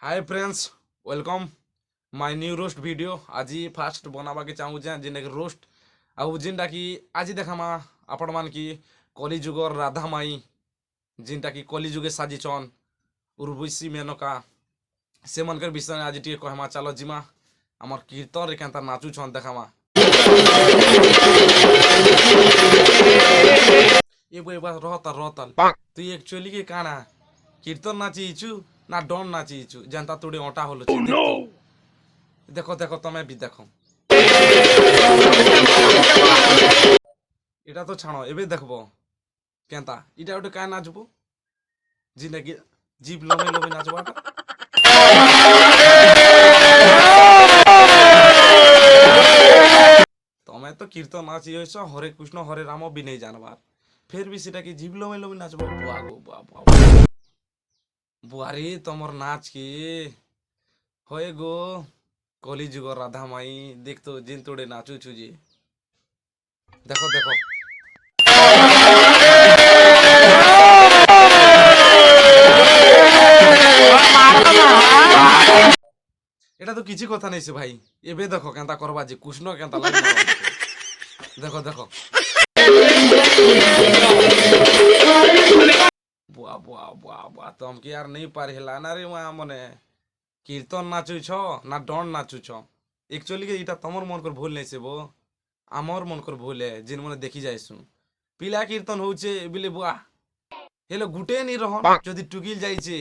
Hi friends, welcome my new roast video. आज fast बनावा के चाहूँ जेन रोस्ट आउ जेनटा कि आज देखामा आपण मान की कलिजुगर राधा माई जेनटा कि कलिजुगे साजिचन उर्वशी मेनका से मनकर विषय आज टी कहमा। चलो जिमा आमर कीर्तन रे केनता नाचुछन देखामा। ए बस रहतल तु एक्चुअली के काना कीर्तन नाचिछु ना डन नाचिछु जनता तोड़े ओटा हलो छि। देखो देखो तमे भी देखो এটা তো ছাড়ো এবে দেখবো কেনতা এটা ওটা কায় নাচবো জিন্দগি জিপ লমে লমে নাচবাটা। তুমি তো কীর্তন নাচি হইছ হরে কৃষ্ণ হরে রাম বি নেই জানবার ফের বি সেটা কি জিপ লমে লমে নাচবো। বুয়া গো বুয়া বুয়া বুয়ারে তোমার নাচ কি হয়ে গো কলিযুগ রাধা মাই দেখতো জিন তোড়ে নাচুছু যে দেখো দেখো। এটা তো কিছু কথা নেই ভাই এবে দেখো কেনতা করবা যে কৃষ্ণ কেনতা লাগে দেখো দেখো। বুয়া বুয়া বুয়া বুয়া তোম কি আর নেই পারি হেলা না রে মা মনে কীর্তন নাচুছ না ডন নাচুছ একচুয়ালি এটা তোমার মন কর ভুল নেই বো আমার মন কর ভুল যেন মনে দেখি যাইছু পিলা কীর্তন হচ্ছে বিলে বুয়া হেলো গুটে নি রহন যদি টুকিল যাইছে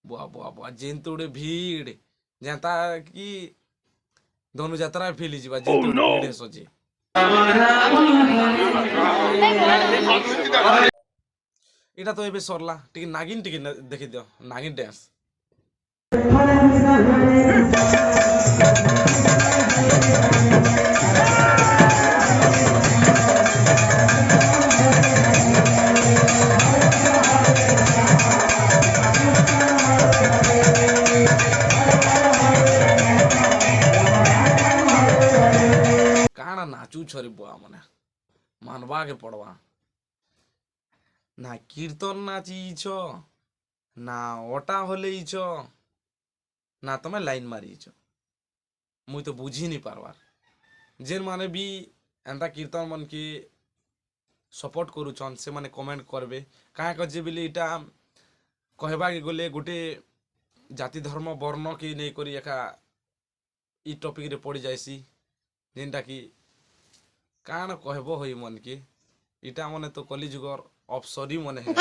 বুয়া বুয়া বুয়া যেন তোড়ে ভিড় যেতা কি ধনুযাত্রা ফেলি যা যেন তোড়ে ভিড় হেসছে। এটা তো এবে সরলা টিকে নাগিন টিকে দেখি দিও নাগিন ড্যান্স। কানা নাচু ছরি বুয়া মনে মানবা কে পড়বা না কীর্তন নাচিছ না ওটা হলেইছ না তুমি লাইন মারিছ মুই তো বুঝি নি পারবার। যেন মানে বি এন্তা কীর্তন মন কি সপোর্ট করুছন সে মানে কমেন্ট করবে কাঁ যে বলে এটা কহবাকে গলে গোটে জাতি ধর্ম বর্ণ কি নেই করি একা ই টপিক রে পড়ি যাইছি যেনটা কি কাণ কহব হই মন কি এটা মনে তো কলিযুগর অপসরি মনে হয়।